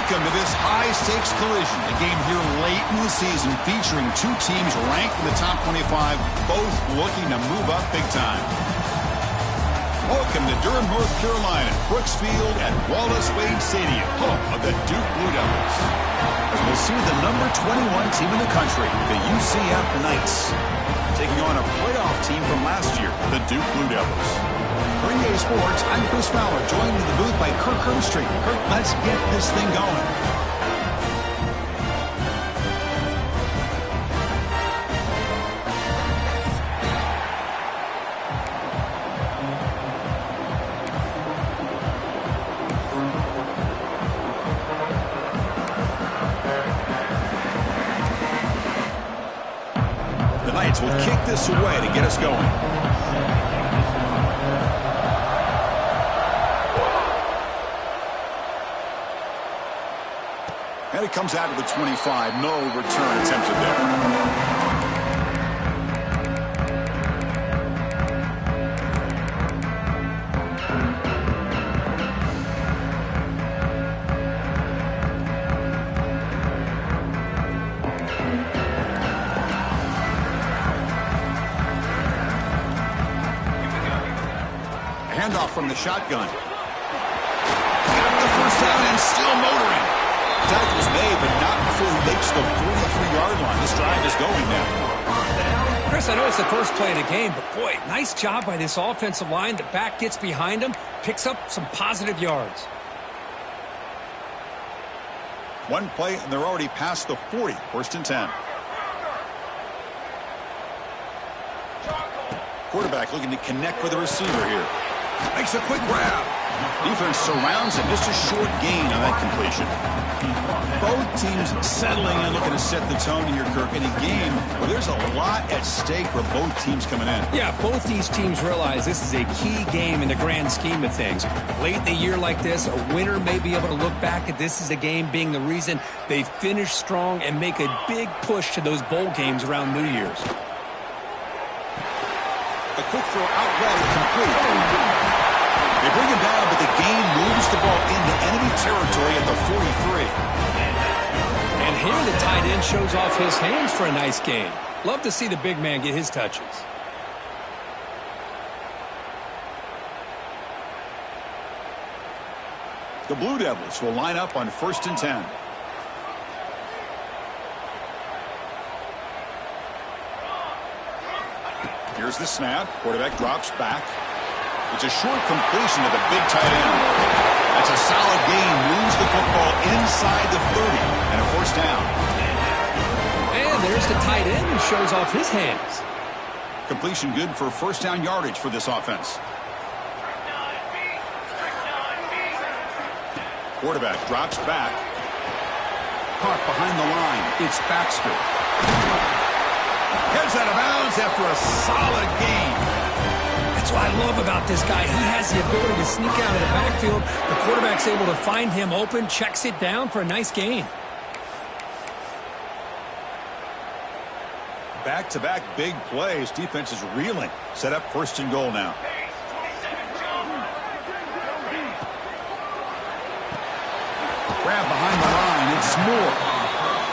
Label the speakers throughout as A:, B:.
A: Welcome to this high-stakes collision, a game here late in the season featuring two teams ranked in the top 25, both looking to move up big time. Welcome to Durham, North Carolina, Brooks Field at Wallace Wade Stadium, home of the Duke Blue Devils. We'll see the number 21 team in the country, the UCF Knights, taking on a playoff team from last year, the Duke Blue Devils. For EA Sports, I'm Chris Fowler, joined in the booth by Kirk Herbstreit. Kirk, let's get this thing going. The Knights will kick this away to get us going. And it comes out of the 25. No return attempted there. Handoff from the shotgun. Got the first down and still motoring. Tackle's made, but not before he makes the 43-yard line. This drive is going now.
B: Chris, I know it's the first play of the game, but boy, nice job by this offensive line. The back gets behind him, picks up some positive yards.
A: One play, and they're already past the 40. First and 10. Quarterback looking to connect with the receiver here. Makes a quick grab. Defense surrounds him. Just a short gain on that completion. Both teams settling in, looking to set the tone here, Kirk, in a game where there's a lot at stake for both teams coming in.
B: Yeah, both these teams realize this is a key game in the grand scheme of things. Late in the year like this, a winner may be able to look back at this as a game being the reason they finish strong and make a big push to those bowl games around New Year's.
A: A quick throw out well, complete. They bring him down, but the gain moves the ball into enemy territory at the 43.
B: And here the tight end shows off his hands for a nice gain. Love to see the big man get his touches.
A: The Blue Devils will line up on first and 10. Here's the snap. Quarterback drops back. It's a short completion to the big tight end. That's a solid gain. Moves the football inside the 30 and a first down.
B: And there's the tight end who shows off his hands.
A: Completion good for first down yardage for this offense. Quarterback drops back. Caught behind the line. It's Baxter. Heads out of bounds after a solid gain.
B: That's what I love about this guy. He has the ability to sneak out of the backfield. The quarterback's able to find him open, checks it down for a nice gain.
A: Back-to-back big plays. Defense is reeling. Set up first and goal now. Grab behind the line. It's Moore.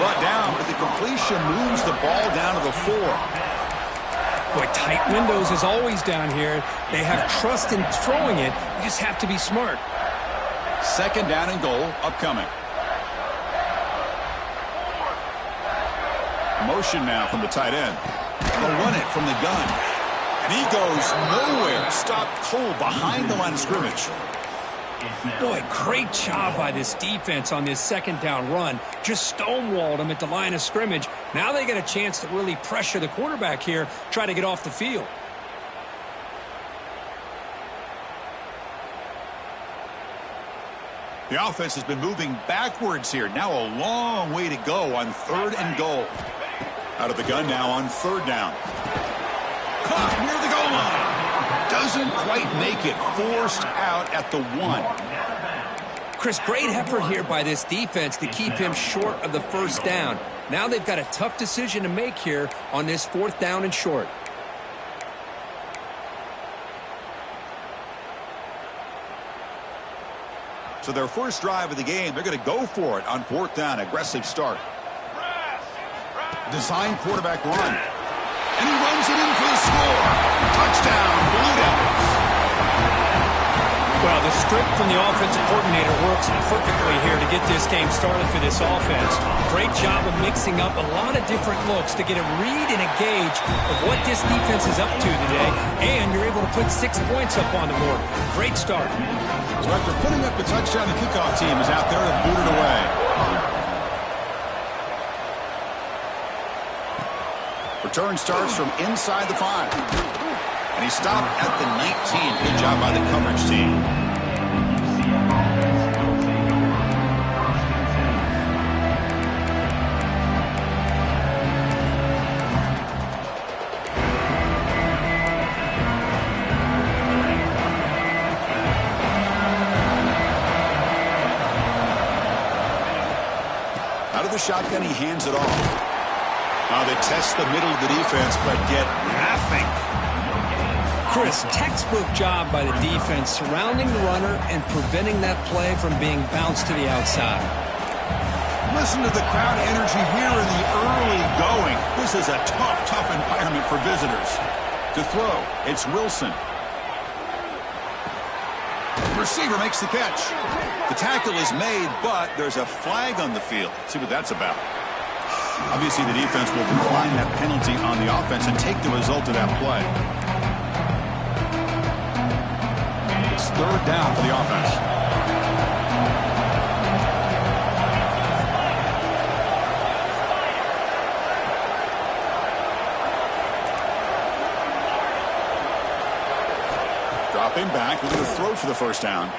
A: Brought down, but the completion moves the ball down to the 4.
B: Boy, tight windows is always down here. They have trust in throwing it. You just have to be smart.
A: Second down and goal upcoming. Motion now from the tight end. They'll run it from the gun. And he goes nowhere. Stopped cold behind the line of scrimmage.
B: Boy, great job by this defense on this second down run. Just stonewalled him at the line of scrimmage. Now they get a chance to really pressure the quarterback here, try to get off the field.
A: The offense has been moving backwards here. Now a long way to go on third and goal. Out of the gun now on third down. Caught near the goal line. Doesn't quite make it. Forced out at the 1.
B: Chris, great effort here by this defense to keep him short of the first down. Now they've got a tough decision to make here on this fourth down and short.
A: So their first drive of the game, they're going to go for it on 4th down. Aggressive start. Design quarterback run. And he runs it in for the score. Touchdown, Blue Devils.
B: Well, the script from the offensive coordinator works perfectly here to get this game started for this offense. Great job of mixing up a lot of different looks to get a read and a gauge of what this defense is up to today, and you're able to put 6 points up on the board. Great start.
A: So after putting up the touchdown, the kickoff team is out there to boot it away. Return starts from inside the 5. And he stopped at the 19. Good job by the coverage team. Out of the shotgun, he hands it off. Now they test the middle of the defense, but get nothing.
B: Chris, textbook job by the defense surrounding the runner and preventing that play from being bounced to the outside.
A: Listen to the crowd energy here in the early going. This is a tough environment for visitors. To throw, it's Wilson. The receiver makes the catch. The tackle is made, but there's a flag on the field. Let's see what that's about. Obviously, the defense will decline that penalty on the offense and take the result of that play. It's 3rd down for the offense. Dropping back, looking to throw for the first down.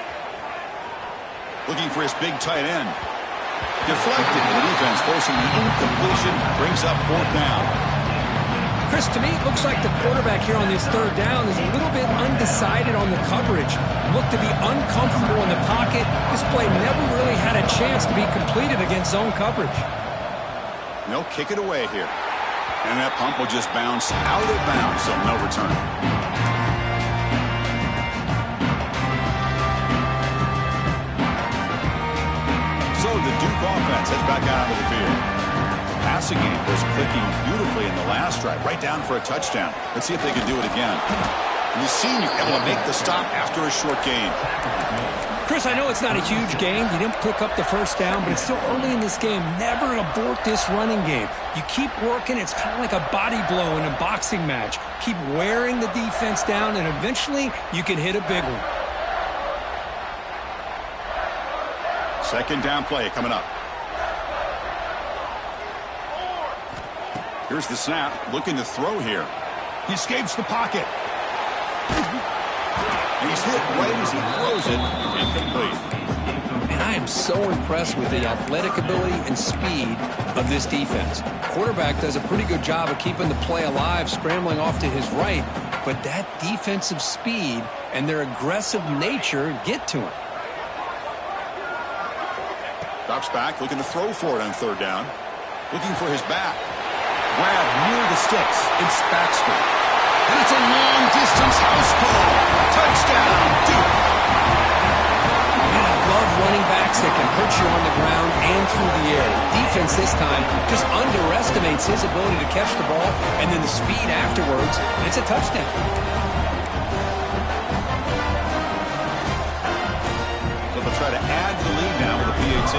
A: Looking for his big tight end. Deflected, and the defense forcing the incompletion, brings up 4th down.
B: Chris, to me, it looks like the quarterback here on this 3rd down is a little bit undecided on the coverage. Looked to be uncomfortable in the pocket. This play never really had a chance to be completed against zone coverage.
A: They'll kick it away here. And that pump will just bounce out of bounds, so no return. So the Duke offense heads back out onto the field. Passing game was clicking beautifully in the last drive, right down for a touchdown. Let's see if they can do it again. And the senior able to make the stop after a short gain.
B: Chris, I know it's not a huge game. You didn't pick up the first down, but it's still early in this game. Never abort this running game. You keep working. It's kind of like a body blow in a boxing match. Keep wearing the defense down, and eventually you can hit a big one.
A: 2nd down play coming up. Here's the snap, looking to throw here. He escapes the pocket. And he's hit right as he throws it, incomplete.
B: And I am so impressed with the athletic ability and speed of this defense. Quarterback does a pretty good job of keeping the play alive, scrambling off to his right, but that defensive speed and their aggressive nature get to him.
A: Drops back, looking to throw for it on 3rd down. Looking for his back. Grab near the sticks. It's Baxter. And it's a long-distance house call. Touchdown, Duke.
B: Man, I love running backs that can hurt you on the ground and through the air. Defense this time just underestimates his ability to catch the ball, and then the speed afterwards. It's a touchdown.
A: So they'll try to add to the lead now with a PAT.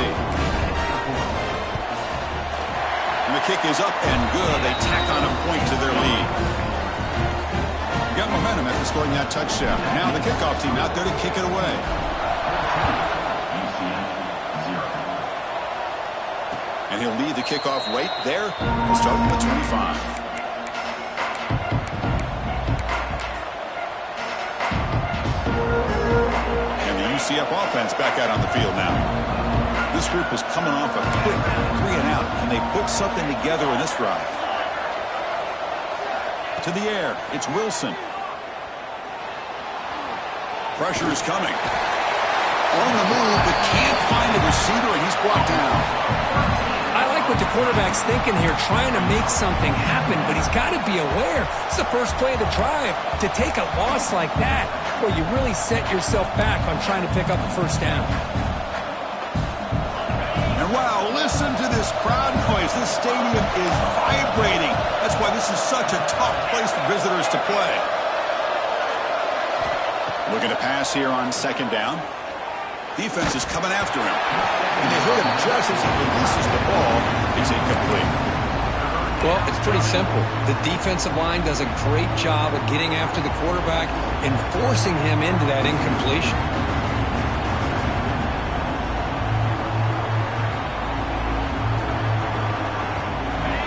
A: And the kick is up and good. They tack on a point to their lead. Got momentum after scoring that touchdown. Now the kickoff team out there to kick it away. And he'll lead the kickoff right there. He'll start at the 25. And the UCF offense back out on the field now. This group was coming off a quick 3-and-out, and they put something together in this drive. To the air, it's Wilson. Pressure is coming. On the move, but can't find the receiver, and he's brought down.
B: I like what the quarterback's thinking here, trying to make something happen, but he's got to be aware. It's the first play of the drive. To take a loss like that, well, you really set yourself back on trying to pick up a first down.
A: this crowd noise. This stadium is vibrating. That's why this is such a tough place for visitors to play. Looking to pass here on second down. Defense is coming after him. And they hit him just as he releases the ball. It's incomplete.
B: Well, it's pretty simple. The defensive line does a great job of getting after the quarterback and forcing him into that incompletion.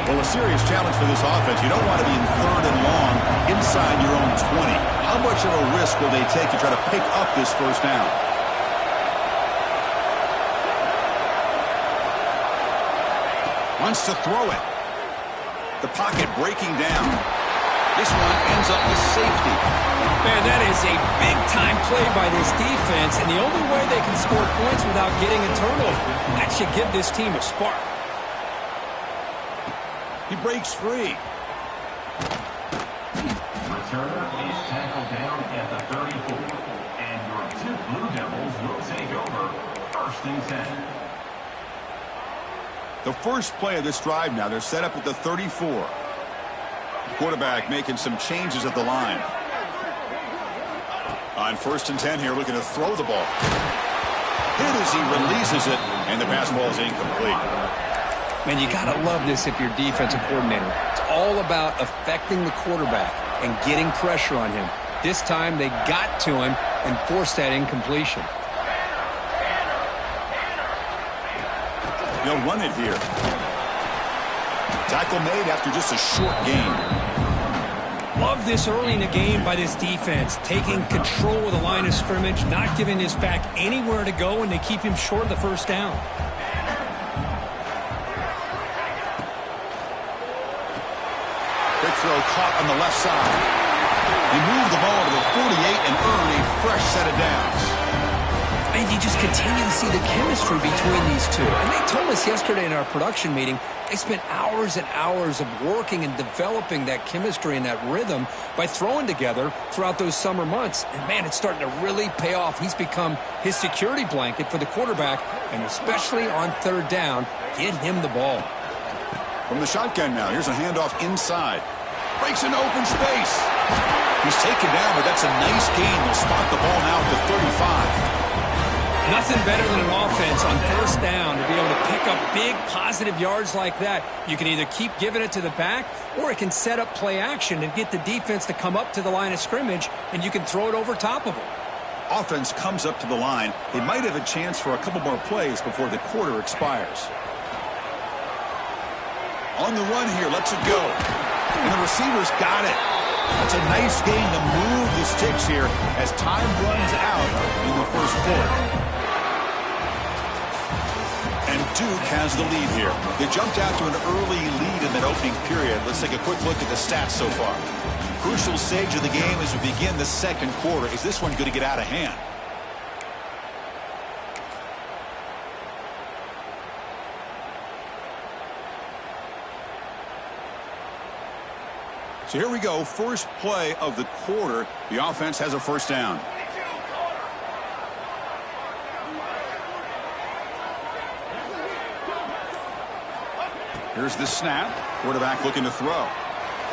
A: Well, a serious challenge for this offense. You don't want to be in third and long inside your own 20. How much of a risk will they take to try to pick up this first down? Wants to throw it. The pocket breaking down. This one ends up with safety.
B: Man, that is a big-time play by this defense, and the only way they can score points without getting a turnover. That should give this team a spark.
A: He breaks free.
C: Returner is tackled down at the 34. And your two Blue Devils will take over 1st and 10.
A: The first play of this drive now, they're set up at the 34. The quarterback making some changes at the line. On 1st and 10 here, looking to throw the ball. Hit as he releases it, and the pass ball is incomplete.
B: Man, you got to love this if you're defensive coordinator. It's all about affecting the quarterback and getting pressure on him. This time they got to him and forced that incompletion.
A: They'll run it here. Tackle made after just a short gain.
B: Love this early in the game by this defense, taking control of the line of scrimmage, not giving this back anywhere to go, and they keep him short of the first down.
A: Quick throw caught on the left side. They move the ball to the 48 and earn a fresh set of downs.
B: And you just continue to see the chemistry between these two. And they told us yesterday in our production meeting, they spent hours and hours of working and developing that chemistry and that rhythm by throwing together throughout those summer months. And, man, it's starting to really pay off. He's become his security blanket for the quarterback, and especially on third down, get him the ball.
A: From the shotgun now, here's a handoff inside. Breaks into open space. He's taken down, but that's a nice gain. They'll spot the ball now at the 35.
B: Nothing better than an offense on first down to be able to pick up big positive yards like that. You can either keep giving it to the back, or it can set up play action and get the defense to come up to the line of scrimmage, and you can throw it over top of them.
A: Offense comes up to the line. They might have a chance for a couple more plays before the quarter expires. On the run here, lets it go. And the receiver's got it. That's a nice gain to move the sticks here as time runs out in the first quarter. And Duke has the lead here. They jumped out to an early lead in that opening period. Let's take a quick look at the stats so far. Crucial stage of the game as we begin the second quarter. Is this one going to get out of hand? So here we go, first play of the quarter. The offense has a first down. Here's the snap. Quarterback looking to throw.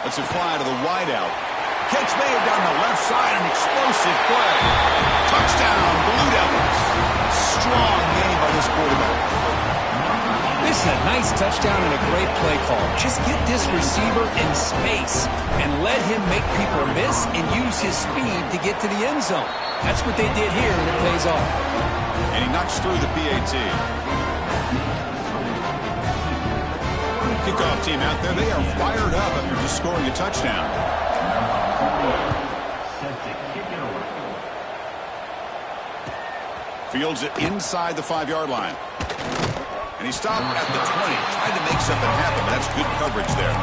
A: Lets it fly to the wideout. Catch made down the left side, an explosive play. Touchdown, Blue Devils. Strong game by this quarterback.
B: This is a nice touchdown and a great play call. Just get this receiver in space and let him make people miss and use his speed to get to the end zone. That's what they did here, and it pays off.
A: And he knocks through the PAT. Kickoff team out there, they are fired up after just scoring a touchdown. Fields it inside the 5-yard line. And he stopped at the 20, tried to make something happen, but that's good coverage there.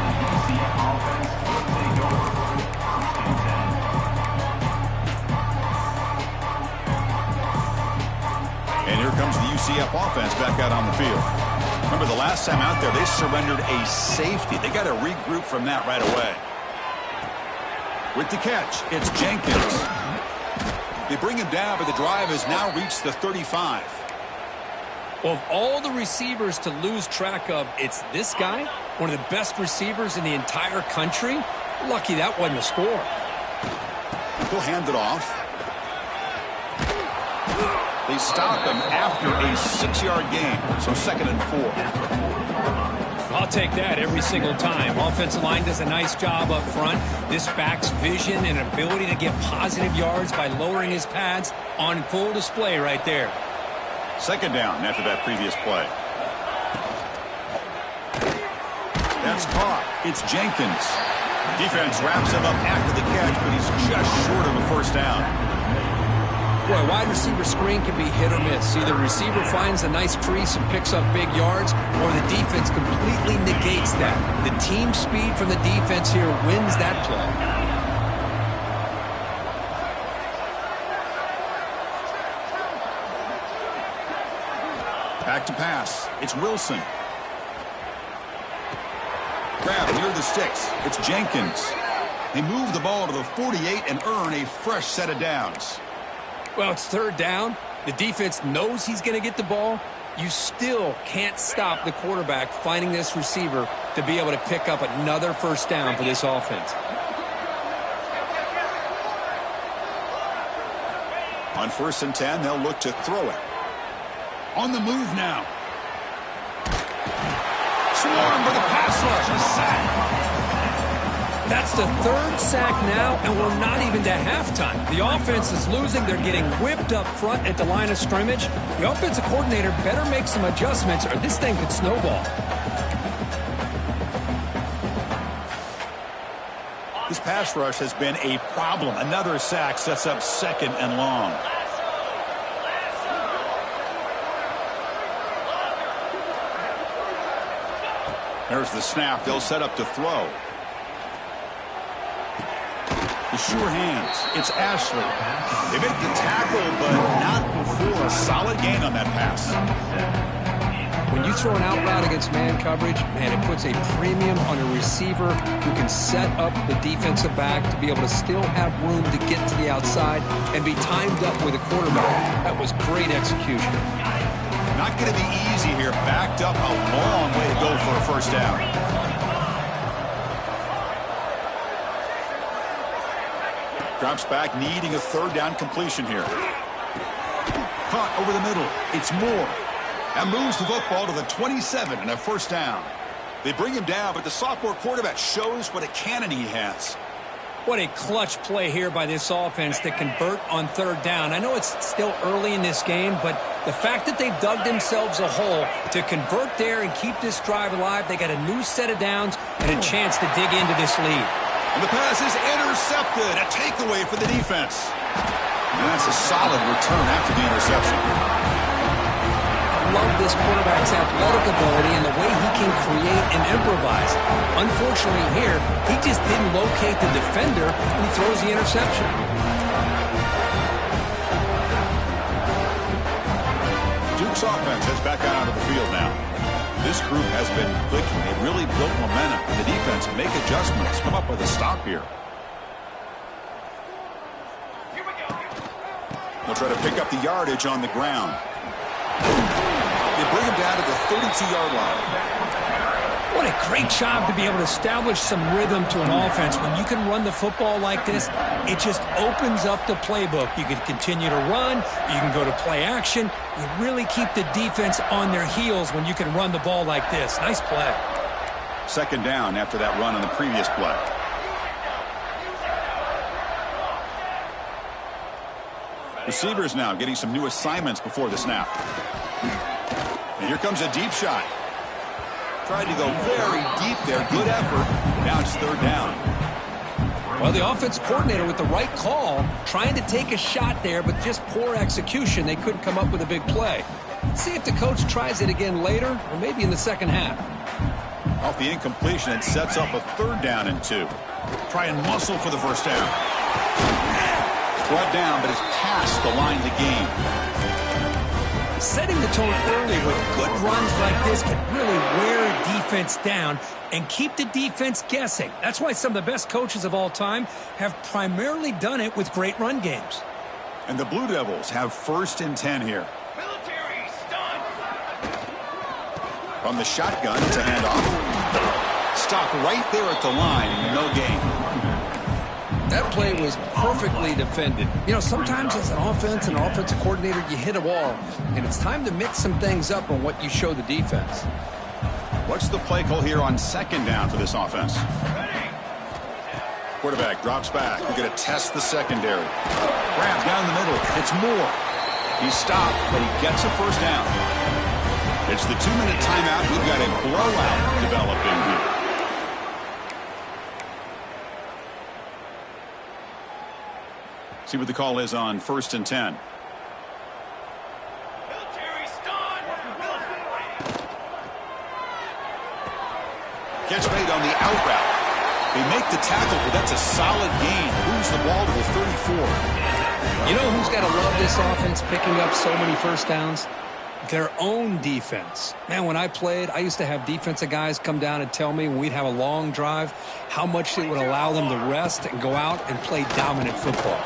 A: And here comes the UCF offense back out on the field. Remember, the last time out there, they surrendered a safety. They got to regroup from that right away. With the catch, it's Jenkins. They bring him down, but the drive has now reached the 35.
B: Well, of all the receivers to lose track of, it's this guy, one of the best receivers in the entire country. Lucky that wasn't a score.
A: He'll hand it off. They stop him after a 6-yard gain, so 2nd and 4.
B: I'll take that every single time. Offensive line does a nice job up front. This back's vision and ability to get positive yards by lowering his pads on full display right there.
A: 2nd down after that previous play. That's caught. It's Jenkins. Defense wraps him up after the catch, but he's just short of a 1st down.
B: Boy, a wide receiver screen can be hit or miss. Either the receiver finds a nice crease and picks up big yards, or the defense completely negates that. The team speed from the defense here wins that play.
A: Back to pass. It's Wilson. Grab near the sticks. It's Jenkins. They move the ball to the 48 and earn a fresh set of downs.
B: Well, it's 3rd down. The defense knows he's going to get the ball. You still can't stop the quarterback finding this receiver to be able to pick up another 1st down for this offense.
A: On 1st and 10, they'll look to throw it. On the move now. Swarmed by the pass rush. A sack.
B: That's the 3rd sack now, and we're not even to halftime. The offense is losing. They're getting whipped up front at the line of scrimmage. The offensive coordinator better make some adjustments, or this thing could snowball.
A: This pass rush has been a problem. Another sack sets up 2nd and long. There's the snap. They'll set up to throw. The sure hands. It's Ashley. They make the tackle, but not before a solid gain on that pass.
B: When you throw an out route against man coverage, man, it puts a premium on a receiver who can set up the defensive back to be able to still have room to get to the outside and be timed up with a quarterback. That was great execution.
A: Not going to be easy here. Backed up, a long way to go for a 1st down. Drops back, needing a 3rd down completion here. Caught over the middle. It's Moore. That moves the football to the 27 and a 1st down. They bring him down, but the sophomore quarterback shows what a cannon he has.
B: What a clutch play here by this offense to convert on 3rd down. I know it's still early in this game, but the fact that they've dug themselves a hole to convert there and keep this drive alive, they got a new set of downs and a chance to dig into this lead.
A: And the pass is intercepted. A takeaway for the defense. And that's a solid return after the interception.
B: I love this quarterback's athletic ability and the way he can create and improvise. Unfortunately here, he just didn't locate the defender and he throws the interception.
A: Duke's offense heads back out onto the field now. This group has been clicking. They really built momentum. And the defense make adjustments. Come up with a stop here. They'll try to pick up the yardage on the ground. They bring him down to the 32-yard line.
B: What a great job to be able to establish some rhythm to an offense. When you can run the football like this, it just opens up the playbook. You can continue to run. You can go to play action. You really keep the defense on their heels when you can run the ball like this. Nice play.
A: 2nd down after that run on the previous play. Receivers now getting some new assignments before the snap. And here comes a deep shot. Tried to go very deep there. Good effort. Now it's 3rd down.
B: Well, the offense coordinator with the right call, trying to take a shot there, but just poor execution. They couldn't come up with a big play. See if the coach tries it again later, or maybe in the second half.
A: Off the incompletion, it sets up a 3rd down and 2. Try and muscle for the 1st down. Brought down, but it's past the line of the game.
B: Setting the tone early with good runs like this can really wear a defense down and keep the defense guessing. That's why some of the best coaches of all time have primarily done it with great run games.
A: And the Blue Devils have 1st and 10 here. From the shotgun to handoff. Stop right there at the line. No gain.
B: That play was perfectly defended. You know, sometimes as an offensive coordinator, you hit a wall, and it's time to mix some things up on what you show the defense.
A: What's the play call here on second down for this offense? Quarterback drops back. We're going to test the secondary. Grab down the middle. It's Moore. He's stopped, but he gets a first down. It's the 2-minute timeout. We've got a blowout developing here. See what the call is on 1st and 10. Catch made on the out route. They make the tackle, but that's a solid gain. Moves the ball to the 34.
B: You know who's got to love this offense picking up so many first downs? Their own defense. Man, when I played, I used to have defensive guys come down and tell me when we'd have a long drive how much it would allow them to rest and go out and play dominant football.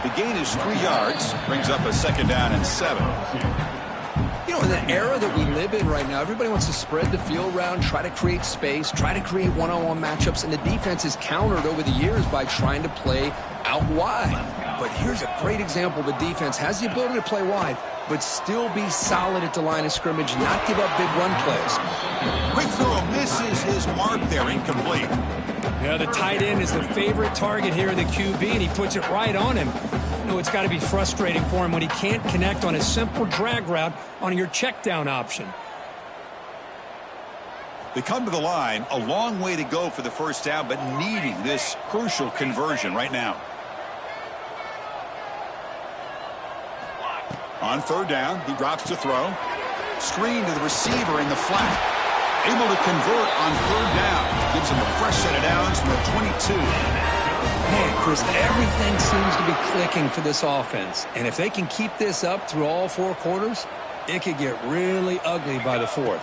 A: The gain is 3 yards. Brings up a 2nd down and 7.
B: You know, in the era that we live in right now, everybody wants to spread the field around, try to create space, try to create one-on-one matchups, and the defense is countered over the years by trying to play out wide. But here's a great example. The defense has the ability to play wide, but still be solid at the line of scrimmage, not give up big run plays.
A: Quick throw misses his mark there, incomplete.
B: Yeah, the tight end is the favorite target here in the QB, and he puts it right on him. You know, it's got to be frustrating for him when he can't connect on a simple drag route on your check down option.
A: They come to the line, a long way to go for the first down, but needing this crucial conversion right now. On 3rd down, he drops to throw. Screen to the receiver in the flat. Able to convert on 3rd down. Gives him a fresh set of downs from the 22.
B: Man, Chris, everything seems to be clicking for this offense. And if they can keep this up through all 4 quarters, it could get really ugly by the 4th.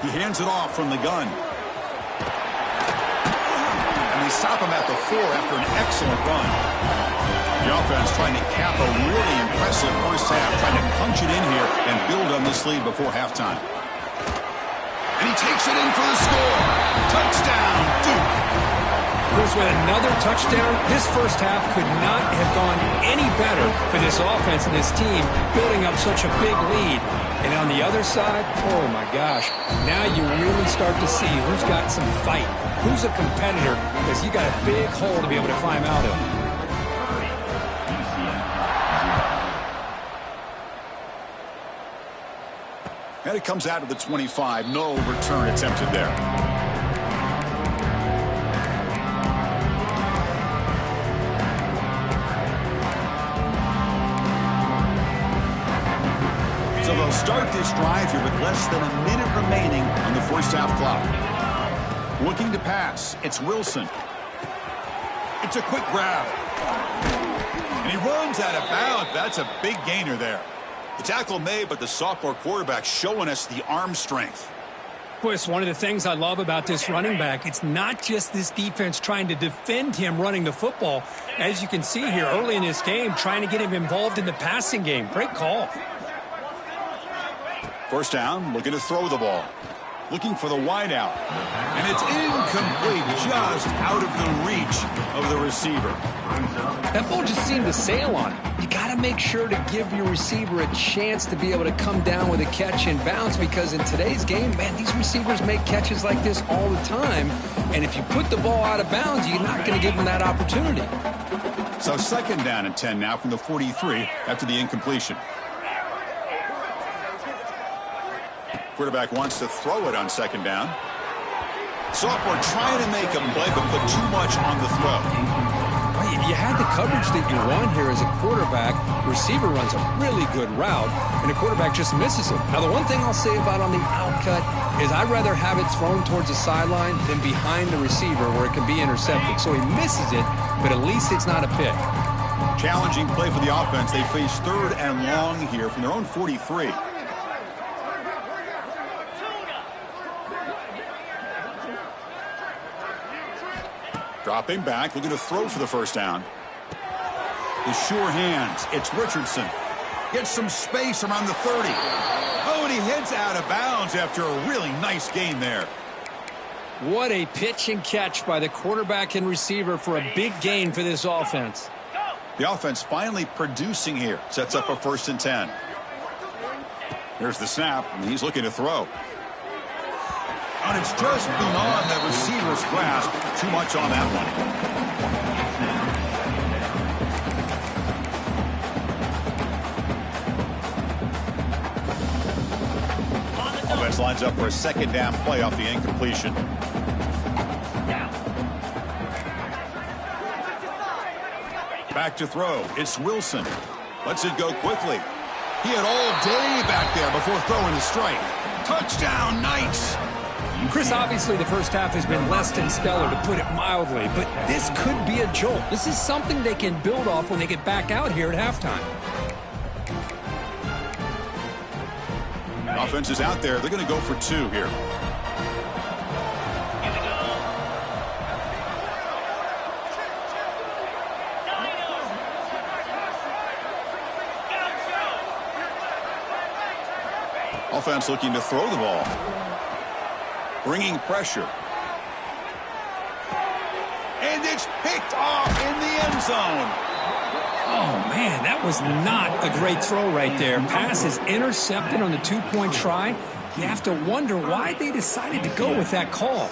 A: He hands it off from the gun. And they stop him at the 4 after an excellent run. The offense trying to cap a really impressive first half, trying to punch it in here and build on this lead before halftime. And he takes it in for the score. Touchdown, Duke.
B: Chris, with another touchdown, this first half could not have gone any better for this offense and this team, building up such a big lead. And on the other side, oh my gosh, now you really start to see who's got some fight, who's a competitor, because you got a big hole to be able to climb out of.
A: And it comes out of the 25. No return attempted there. So they'll start this drive here with less than a minute remaining on the first half clock. Looking to pass. It's Wilson. It's a quick grab. And he runs out of bounds. That's a big gainer there. The tackle made, but the sophomore quarterback showing us the arm strength.
B: Boy, it's one of the things I love about this running back. It's not just this defense trying to defend him running the football. As you can see here early in this game, trying to get him involved in the passing game. Great call.
A: First down, looking to throw the ball. Looking for the wide out. And it's incomplete, just out of the reach of the receiver.
B: That ball just seemed to sail on him. You got to make sure to give your receiver a chance to be able to come down with a catch and bounce, because in today's game, man, these receivers make catches like this all the time. And if you put the ball out of bounds, you're not going to give them that opportunity.
A: So 2nd down and 10 now from the 43 after the incompletion. Quarterback wants to throw it on 2nd down. Sophomore trying to make a play, but put too much on the throw.
B: You had the coverage that you want here as a quarterback. Receiver runs a really good route, and the quarterback just misses it. Now, the one thing I'll say about on the outcut is I'd rather have it thrown towards the sideline than behind the receiver where it can be intercepted. So he misses it, but at least it's not a pick.
A: Challenging play for the offense. They face 3rd and long here from their own 43. Dropping back, looking to throw for the first down. The sure hands. It's Richardson. Gets some space around the 30. Oh, and he hits Heads out of bounds after a really nice gain there.
B: What a pitch and catch by the quarterback and receiver for a big gain for this offense.
A: The offense finally producing here. Sets up a 1st and 10. Here's the snap, and he's looking to throw. And it's just beyond the receiver's grasp. Too much on that one. Offense lines up for a 2nd down play off the incompletion. Back to throw. It's Wilson. Lets it go quickly. He had all day back there before throwing the strike. Touchdown, Knights!
B: Chris, obviously the first half has been less than stellar, to put it mildly, but this could be a jolt. This is something they can build off when they get back out here at halftime.
A: Offense is out there. They're going to go for 2 here. Offense looking to throw the ball. Bringing pressure. And it's picked off in the end zone.
B: Oh, man, that was not a great throw right there. Pass is intercepted on the 2-point try. You have to wonder why they decided to go with that call.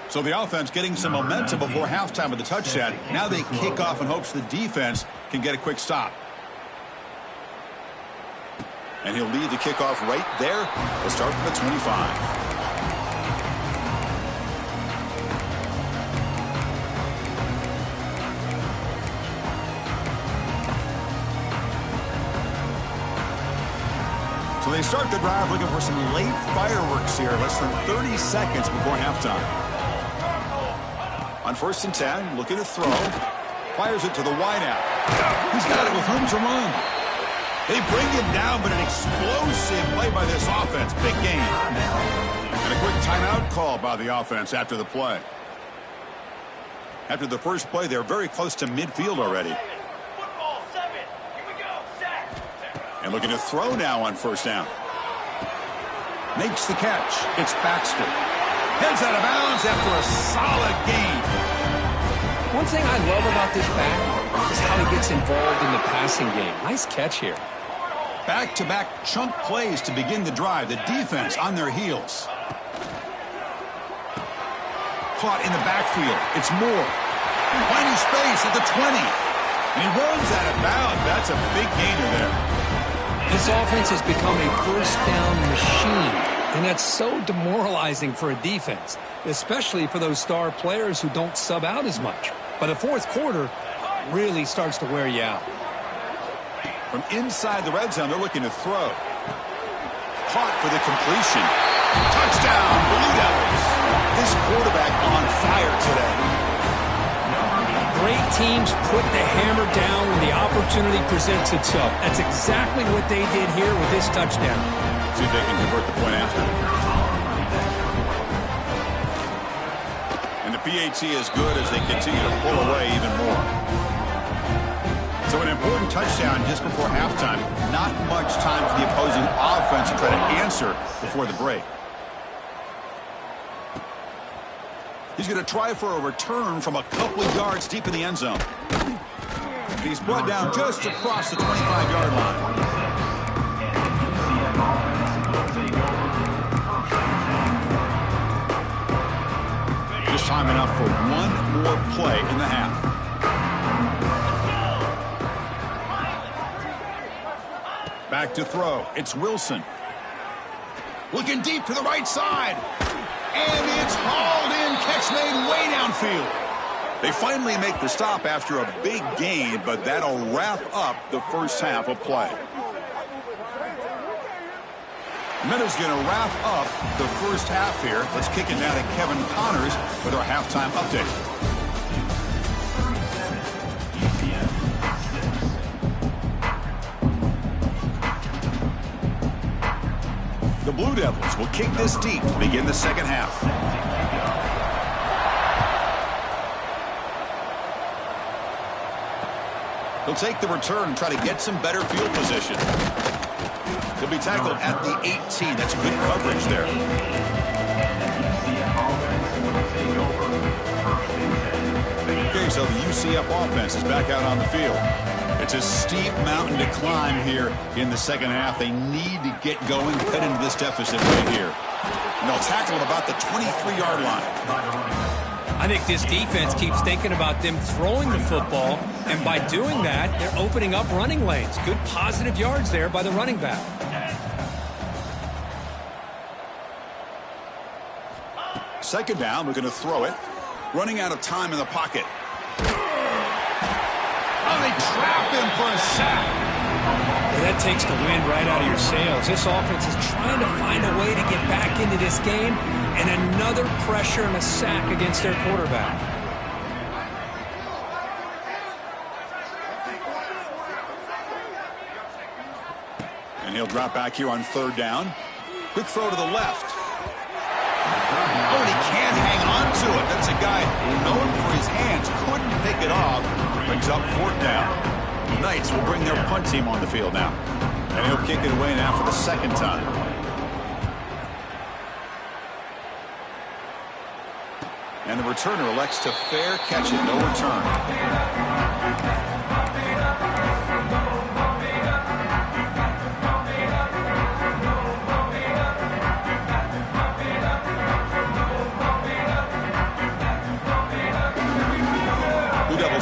A: So the offense getting some momentum before halftime with the touchdown. Now they kick off in hopes the defense can get a quick stop. And he'll lead the kickoff right there. We'll start from the 25. So they start the drive looking for some late fireworks here. Less than 30 seconds before halftime. On 1st and 10, looking to throw. Fires it to the wideout. He's got it with room to run. They bring him down, but an explosive play by this offense. Big game. And a quick timeout call by the offense after the play. After the first play, they're very close to midfield already. And looking to throw now on 1st down. Makes the catch. It's Baxter. Heads out of bounds after a solid gain.
B: One thing I love about this back is how he gets involved in the passing game. Nice catch here.
A: Back-to-back chunk plays to begin the drive. The defense on their heels. Caught in the backfield. It's Moore. Finding space at the 20. And he runs out of bounds. That's a big gainer there.
B: This offense has become a 1st down machine, and that's so demoralizing for a defense, especially for those star players who don't sub out as much. But the 4th quarter really starts to wear you out.
A: From inside the red zone, they're looking to throw. Caught for the completion. Touchdown, Blue Devils. This quarterback on fire today.
B: Great teams put the hammer down when the opportunity presents itself. That's exactly what they did here with this touchdown.
A: See if they can convert the point after. And the PAT is good as they continue to pull away even more. So an important touchdown just before halftime. Not much time for the opposing offense to try to answer before the break. He's going to try for a return from a couple of yards deep in the end zone. He's brought down just across the 25-yard line. Just time enough for one more play in the half. Back to throw. It's Wilson. Looking deep to the right side. And it's hauled in. Catch made way downfield. They finally make the stop after a big gain, but that'll wrap up the first half of play. Meadows going to wrap up the first half here. Let's kick it down to Kevin Connors with our halftime update. The Blue Devils will kick this deep to begin the second half. They'll take the return and try to get some better field position. He'll be tackled at the 18. That's good coverage there. Okay, so the UCF offense is back out on the field. It's a steep mountain to climb here in the second half. They need to get going, cut into this deficit right here. And they'll tackle at about the 23-yard line.
B: I think this defense keeps thinking about them throwing the football, and by doing that, they're opening up running lanes. Good positive yards there by the running back.
A: Second down, we're going to throw it. Running out of time in the pocket. Oh, they trap him for a sack.
B: Well, that takes the wind right out of your sails. This offense is trying to find a way to get back into this game, and another pressure and a sack against their quarterback.
A: And he'll drop back here on third down. Quick throw to the left. Oh, and he can't hang on to it. That's a guy known for his hands. Couldn't pick it off. Brings up fourth down. Knights will bring their punt team on the field now. And he'll kick it away now for the second time. And the returner elects to fair catch it. No return.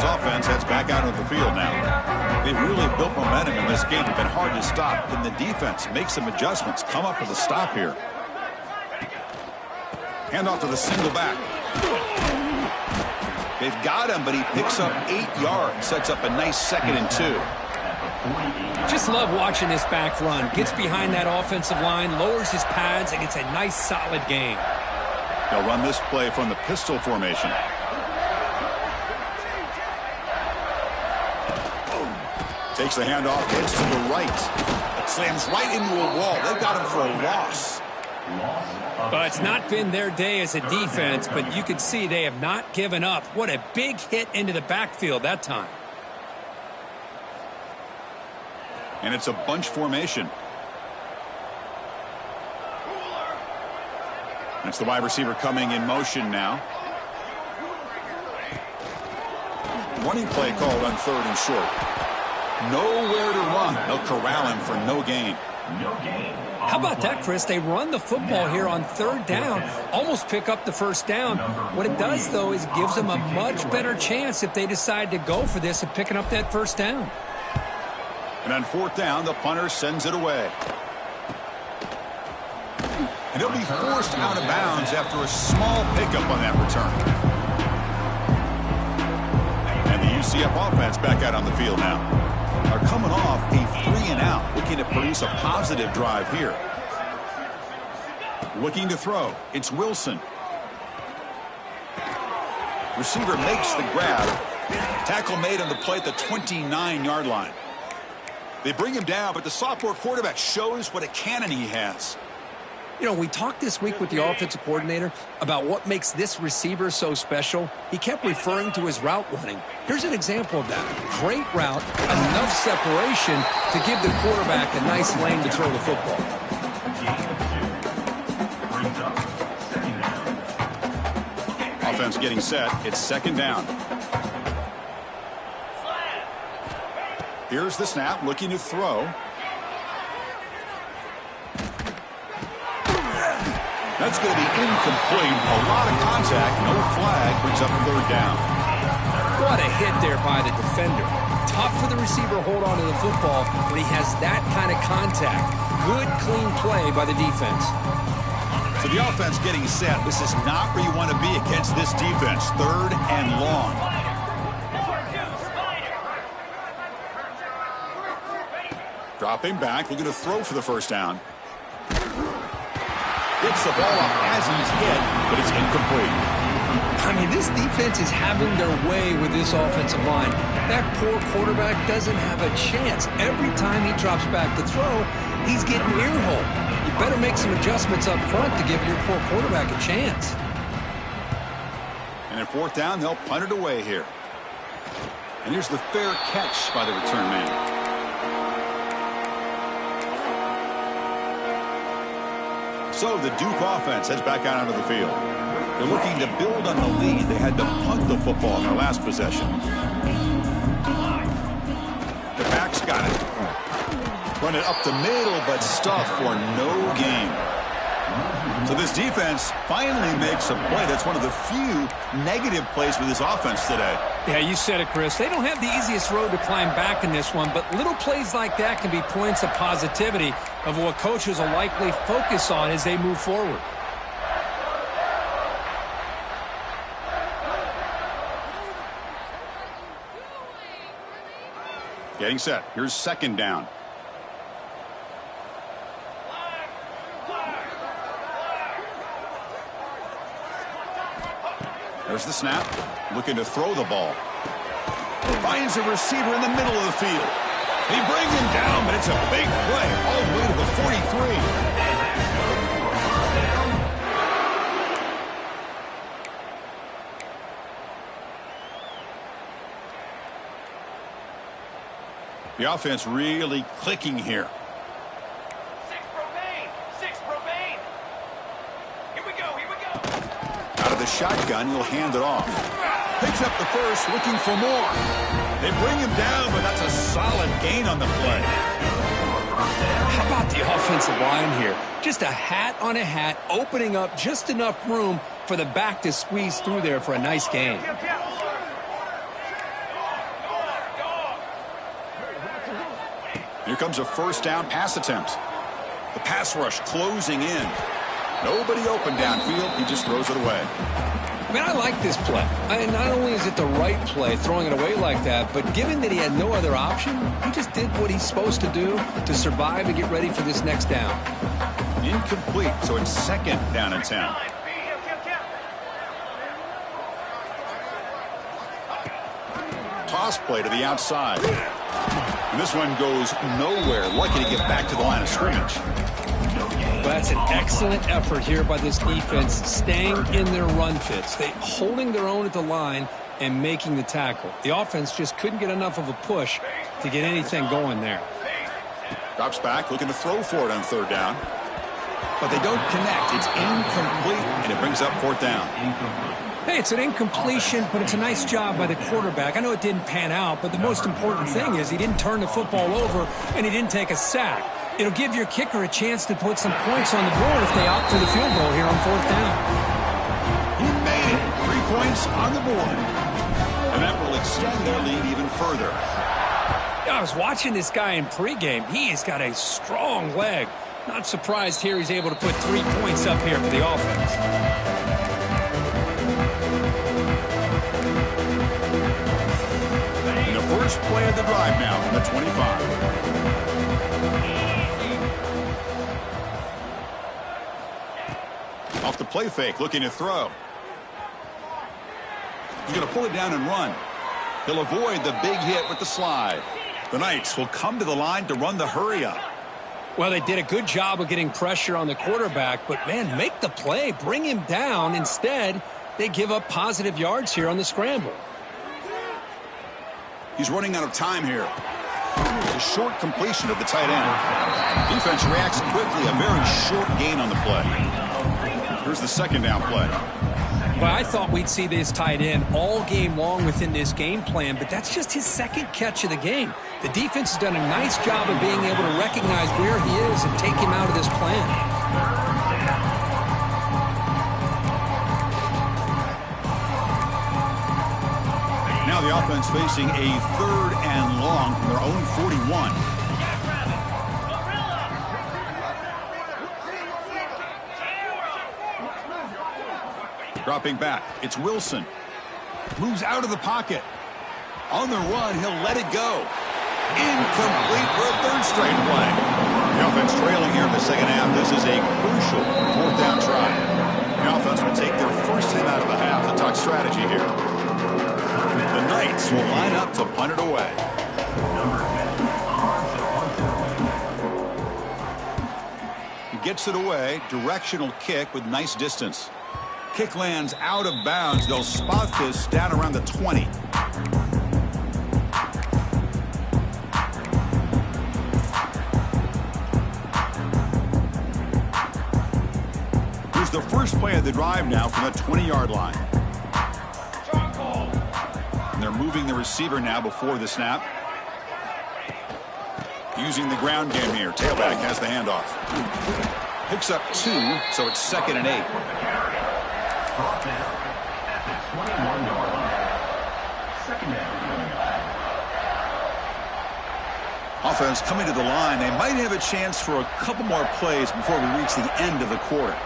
A: Offense heads back out of the field now. They've really built momentum in this game. It's been hard to stop. Can the defense make some adjustments? Come up with a stop here. Hand off to the single back. They've got him, but he picks up 8 yards. Sets up a nice 2nd and 2.
B: Just love watching this back run. Gets behind that offensive line, lowers his pads, and gets a nice solid gain.
A: They'll run this play from the pistol formation. Takes the handoff, heads to the right. Slams right into a wall. They've got him for a loss.
B: Well, it's not been their day as a defense, but you can see they have not given up. What a big hit into the backfield that time.
A: And it's a bunch formation. It's the wide receiver coming in motion now. Running play called on third and short. Nowhere to run. They'll corral him for no gain.
B: How about that, Chris? They run the football here on third down, almost pick up the first down. What it does, though, is gives them a much better chance if they decide to go for this of picking up that first down.
A: And on fourth down, the punter sends it away. And he'll be forced out of bounds after a small pickup on that return. And the UCF offense back out on the field now. Are coming off a 3-and-out, looking to produce a positive drive here. Looking to throw. It's Wilson. Receiver makes the grab. Tackle made on the play at the 29-yard line. They bring him down, but the sophomore quarterback shows what a cannon he has.
B: You know, we talked this week with the offensive coordinator about what makes this receiver so special. He kept referring to his route running. Here's an example of that. Great route, enough separation to give the quarterback a nice lane to throw the football.
A: Offense getting set. It's second down. Here's the snap, looking to throw. That's going to be incomplete. A lot of contact, no flag, brings up third down.
B: What a hit there by the defender. Tough for the receiver to hold on to the football when he has that kind of contact. Good, clean play by the defense.
A: So the offense getting set. This is not where you want to be against this defense. Third and long. Dropping back, looking to throw for the first down. Gets the ball off as he's hit, but it's incomplete.
B: I mean, this defense is having their way with this offensive line. That poor quarterback doesn't have a chance. Every time he drops back to throw, he's getting ear-hole. You better make some adjustments up front to give your poor quarterback a chance.
A: And at fourth down, they'll punt it away here. And here's the fair catch by the return man. So the Duke offense heads back out onto the field. They're looking to build on the lead. They had to punt the football in their last possession. The back's got it. Run it up the middle, but stuffed for no gain. So this defense finally makes a play. That's one of the few negative plays for this offense today.
B: Yeah, you said it, Chris. They don't have the easiest road to climb back in this one, but little plays like that can be points of positivity of what coaches will likely focus on as they move forward.
A: Getting set. Here's second down. There's the snap. Looking to throw the ball. Finds a receiver in the middle of the field. They bring him down, but it's a big play all the way to the 43. The offense really clicking here.
C: Six Propane. Here we go.
A: Out of the shotgun, he'll hand it off. Picks up the first, looking for more. They bring him down, but that's a solid gain on the play.
B: How about the offensive line here? Just a hat on a hat, opening up just enough room for the back to squeeze through there for a nice gain.
A: Here comes a first down pass attempt. The pass rush closing in. Nobody open downfield. He just throws it away.
B: I mean, I like this play. Not only is it the right play, throwing it away like that, but given that he had no other option, he just did what he's supposed to do to survive and get ready for this next down.
A: Incomplete, so it's second down and 10. Toss play to the outside. And this one goes nowhere. Lucky to get back to the line of scrimmage.
B: Well, that's an excellent effort here by this defense, staying in their run fits. They holding their own at the line and making the tackle. The offense just couldn't get enough of a push to get anything going there.
A: Drops back, looking to throw for it on third down. But they don't connect. It's incomplete, and it brings up fourth down.
B: Hey, it's an incompletion, but it's a nice job by the quarterback. I know it didn't pan out, but the most important thing is he didn't turn the football over, and he didn't take a sack. It'll give your kicker a chance to put some points on the board if they opt for the field goal here on fourth down.
A: He made it. 3 points on the board. And that will extend their lead even further.
B: I was watching this guy in pregame. He has got a strong leg. Not surprised here he's able to put 3 points up here for the offense.
A: And the first play of the drive now from the 25. Off the play fake, looking to throw. He's going to pull it down and run. He'll avoid the big hit with the slide. The Knights will come to the line to run the hurry up.
B: Well, they did a good job of getting pressure on the quarterback, but, man, make the play. Bring him down. Instead, they give up positive yards here on the scramble.
A: He's running out of time here. It's a short completion of the tight end. Defense reacts quickly. A very short gain on the play. Here's the second down play.
B: Well, I thought we'd see this tight end all game long within this game plan, but that's just his second catch of the game. The defense has done a nice job of being able to recognize where he is and take him out of this plan.
A: Now the offense facing a third and long from their own 41. Dropping back, it's Wilson. Moves out of the pocket. On the run, he'll let it go. Incomplete for a third straight play. The offense trailing here in the second half. This is a crucial fourth down try. The offense will take their first hit out of the half to talk strategy here. The Knights will line up to punt it away. He gets it away. Directional kick with nice distance. Kick lands out of bounds. They'll spot this down around the 20. Here's the first play of the drive now from the 20-yard line. And they're moving the receiver now before the snap. Using the ground game here. Tailback has the handoff. Picks up 2, so it's 2nd and 8.
C: Brought down at the 21-yard line. 2nd down.
A: Offense coming to the line. They might have a chance for a couple more plays before we reach the end of the quarter.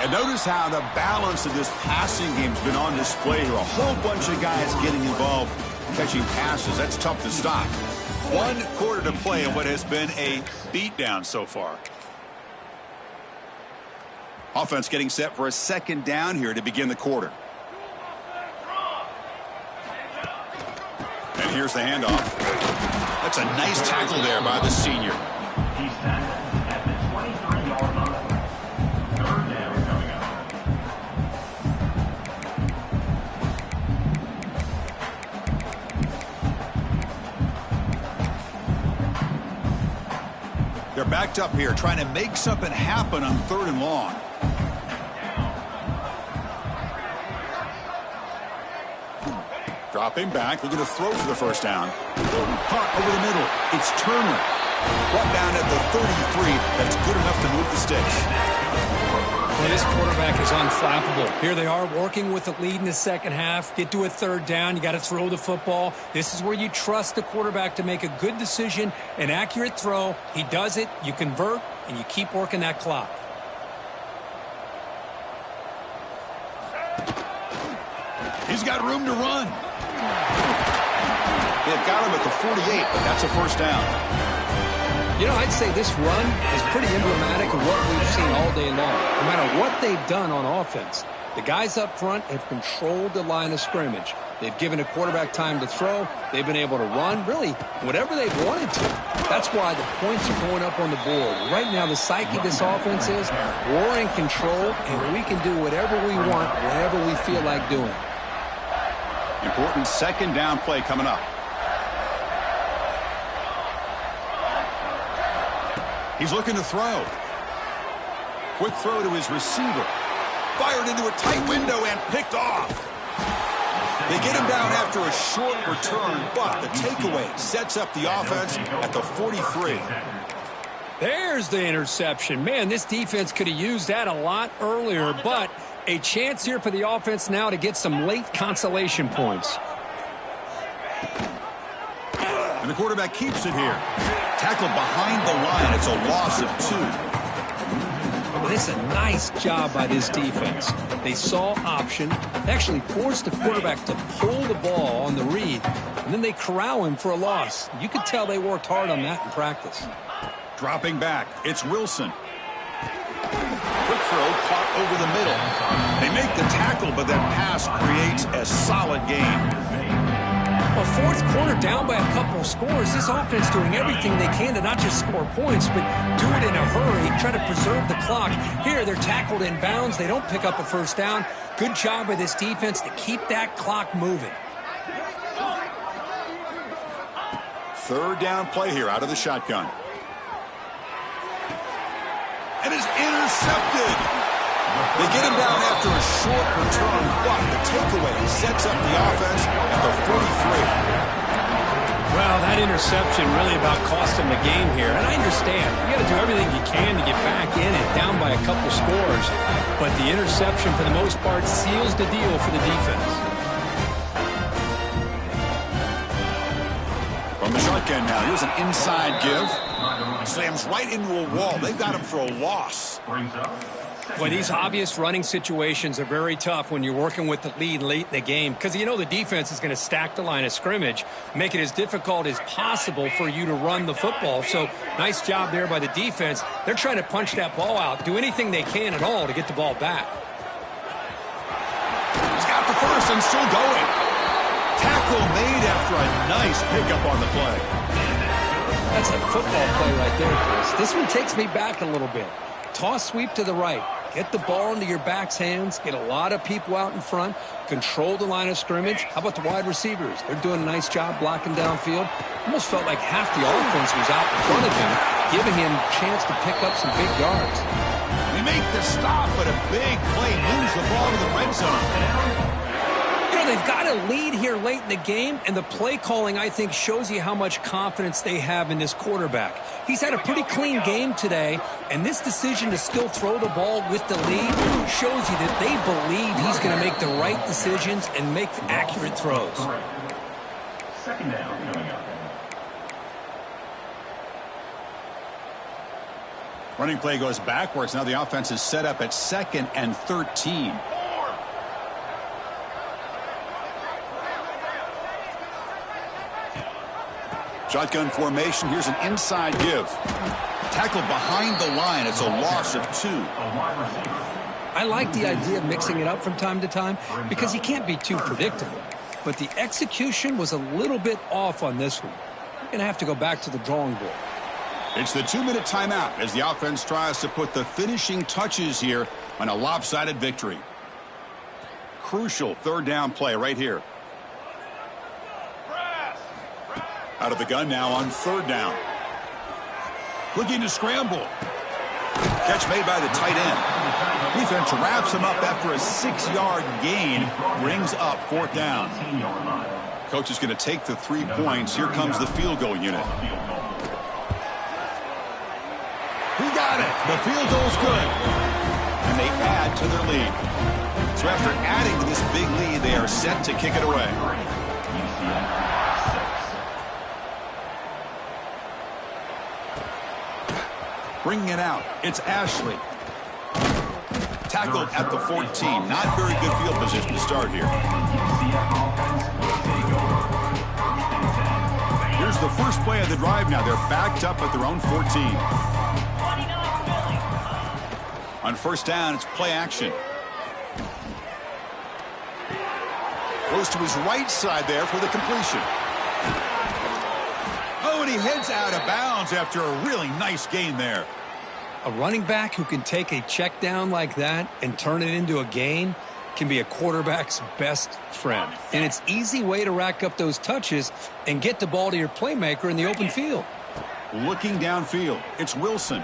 A: And notice how the balance of this passing game has been on display here. A whole bunch of guys getting involved catching passes. That's tough to stop. 1 quarter to play in what has been a beatdown so far. Offense getting set for a 2nd down here to begin the quarter. And here's the handoff. That's a nice tackle there by the senior.
C: He's tackled at the 23-yard line. 3rd down coming up.
A: They're backed up here trying to make something happen on 3rd and long. Dropping back, looking to throw for the 1st down. Caught over the middle. It's Turner. Brought down at the 33. That's good enough to move the sticks.
B: Well, this quarterback is unflappable. Here they are working with the lead in the 2nd half. Get to a 3rd down. You got to throw the football. This is where you trust the quarterback to make a good decision, an accurate throw. He does it. You convert, and you keep working that clock.
A: He's got room to run. They've got him at the 48, but that's a 1st down.
B: You know, I'd say this run is pretty emblematic of what we've seen all day long. No matter what they've done on offense, the guys up front have controlled the line of scrimmage. They've given a quarterback time to throw. They've been able to run, really, whatever they've wanted to. That's why the points are going up on the board. Right now, the psyche of this offense is we're in control, and we can do whatever we want, whenever we feel like doing it.
A: Important 2nd down play coming up. He's looking to throw. Quick throw to his receiver. Fired into a tight window and picked off. They get him down after a short return, but the takeaway sets up the offense at the 43.
B: There's the interception. Man, this defense could have used that a lot earlier, but a chance here for the offense now to get some late consolation points.
A: And the quarterback keeps it here. Tackled behind the line. It's a loss of 2.
B: Well, this is a nice job by this defense. They saw option, actually forced the quarterback to pull the ball on the read, and then they corral him for a loss. You could tell they worked hard on that in practice.
A: Dropping back, it's Wilson. Quick throw, caught over the middle. They make the tackle, but that pass creates a solid game.
B: Well, 4th quarter down by a couple of scores. This offense doing everything they can to not just score points, but do it in a hurry, try to preserve the clock. Here, they're tackled in bounds. They don't pick up a 1st down. Good job by this defense to keep that clock moving.
A: 3rd down play here out of the shotgun. And is intercepted. They get him down after a short return, but the takeaway sets up the offense at the 43.
B: Well, that interception really about cost them the game here. And I understand. You got to do everything you can to get back in it, down by a couple scores. But the interception, for the most part, seals the deal for the defense.
A: From the shotgun now, here's an inside give. Slams right into a wall. They've got him for a loss.
B: Well, these obvious running situations are very tough when you're working with the lead late in the game because you know the defense is going to stack the line of scrimmage, make it as difficult as possible for you to run the football. So nice job there by the defense. They're trying to punch that ball out, do anything they can at all to get the ball back.
A: He's got the first and still going. Tackle made after a nice pickup on the play.
B: That's a football play right there, Chris. This one takes me back a little bit. Toss sweep to the right. Get the ball into your back's hands, get a lot of people out in front, control the line of scrimmage. How about the wide receivers? They're doing a nice job blocking downfield. Almost felt like half the offense was out in front of him, giving him a chance to pick up some big yards.
A: They make the stop, but a big play moves the ball to the red zone.
B: You know, they've got a lead here late in the game, and the play calling, I think, shows you how much confidence they have in this quarterback. He's had a pretty clean game today, and this decision to still throw the ball with the lead shows you that they believe he's going to make the right decisions and make accurate throws.
C: Second down coming up.
A: Running play goes backwards. Now the offense is set up at 2nd and 13. Shotgun formation. Here's an inside give. Tackled behind the line. It's a loss of 2.
B: I like the idea of mixing it up from time to time because you can't be too predictable. But the execution was a little bit off on this one. You're going to have to go back to the drawing board.
A: It's the 2-minute timeout as the offense tries to put the finishing touches here on a lopsided victory. Crucial 3rd down play right here. Out of the gun now on 3rd down. Looking to scramble. Catch made by the tight end. Defense wraps him up after a 6-yard gain. Brings up 4th down. Coach is going to take the 3 points. Here comes the field goal unit. He got it. The field goal's good. And they add to their lead. So after adding to this big lead, they are set to kick it away. Bringing it out. It's Ashley. Tackled at the 14. Not very good field position to start here. Here's the first play of the drive now. They're backed up at their own 14. On 1st down, it's play action. Goes to his right side there for the completion. Oh, and he heads out of bounds after a really nice gain there.
B: A running back who can take a check down like that and turn it into a gain can be a quarterback's best friend. And it's an easy way to rack up those touches and get the ball to your playmaker in the open field.
A: Looking downfield, it's Wilson.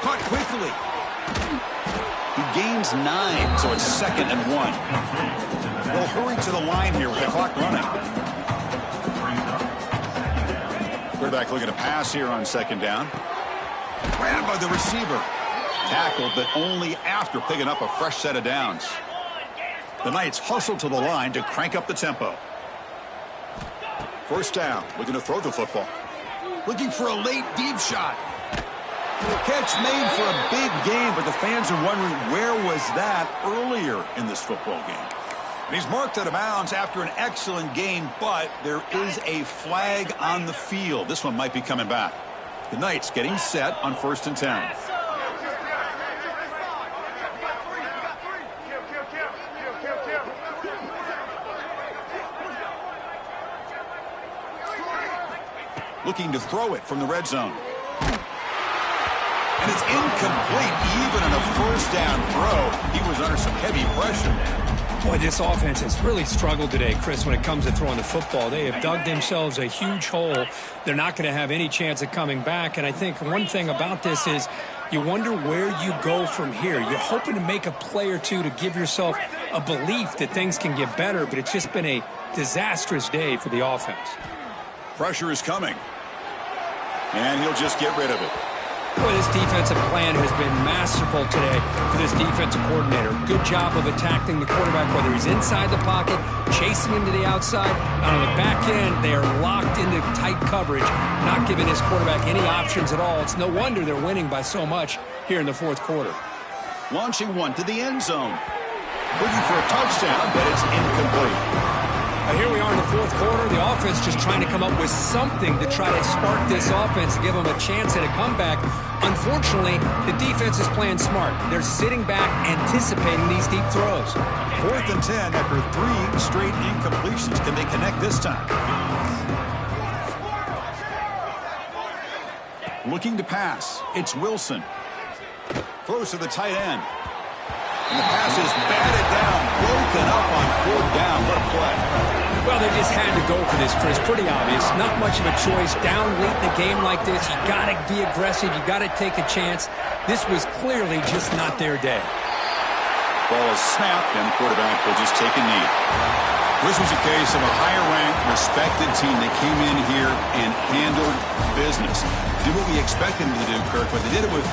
A: Caught quickly. He gains 9, so it's 2nd and 1. They'll hurry to the line here with the clock running. Quarterback looking to pass here on 2nd down. Ran by the receiver. Tackled, but only after picking up a fresh set of downs. The Knights hustle to the line to crank up the tempo. 1st down, looking to throw the football. Looking for a late deep shot. Catch made for a big game, but the fans are wondering where was that earlier in this football game. And he's marked out of bounds after an excellent game, but there is a flag on the field. This one might be coming back. The Knights getting set on 1st and 10. Looking to throw it from the red zone. And it's incomplete. Even on a 1st down throw, he was under some heavy pressure.
B: Boy, this offense has really struggled today, Chris, when it comes to throwing the football. They have dug themselves a huge hole. They're not going to have any chance of coming back. And I think one thing about this is you wonder where you go from here. You're hoping to make a play or two to give yourself a belief that things can get better, but it's just been a disastrous day for the offense.
A: Pressure is coming. And he'll just get rid of it.
B: Boy, this defensive plan has been masterful today for this defensive coordinator. Good job of attacking the quarterback, whether he's inside the pocket, chasing him to the outside. And on the back end, they are locked into tight coverage, not giving his quarterback any options at all. It's no wonder they're winning by so much here in the 4th quarter.
A: Launching one to the end zone. Looking for a touchdown, but it's incomplete.
B: Here we are in the 4th quarter. The offense just trying to come up with something to try to spark this offense to give them a chance at a comeback. Unfortunately, the defense is playing smart. They're sitting back, anticipating these deep throws.
A: 4th and 10 after 3 straight incompletions. Can they connect this time? Looking to pass. It's Wilson. Throws to the tight end. And the pass is batted down, broken up on 4th down. What a play.
B: Well, they just had to go for this, Chris. Pretty obvious. Not much of a choice. Down late in the game like this, you got to be aggressive. You got to take a chance. This was clearly just not their day.
A: Ball is snapped, and the quarterback will just take a knee. This was a case of a higher-ranked, respected team that came in here and handled business. Did what we expected them to do, Kirk, but they did it with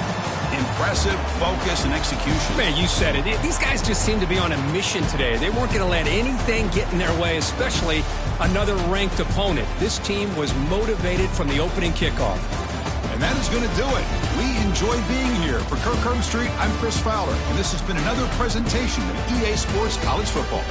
A: impressive focus and execution.
B: Man, you said it. These guys just seem to be on a mission today. They weren't going to let anything get in their way, especially another ranked opponent. This team was motivated from the opening kickoff.
A: And that is going to do it. We enjoyed being here. For Kirk Herbstreit, I'm Chris Fowler, and this has been another presentation of EA Sports College Football.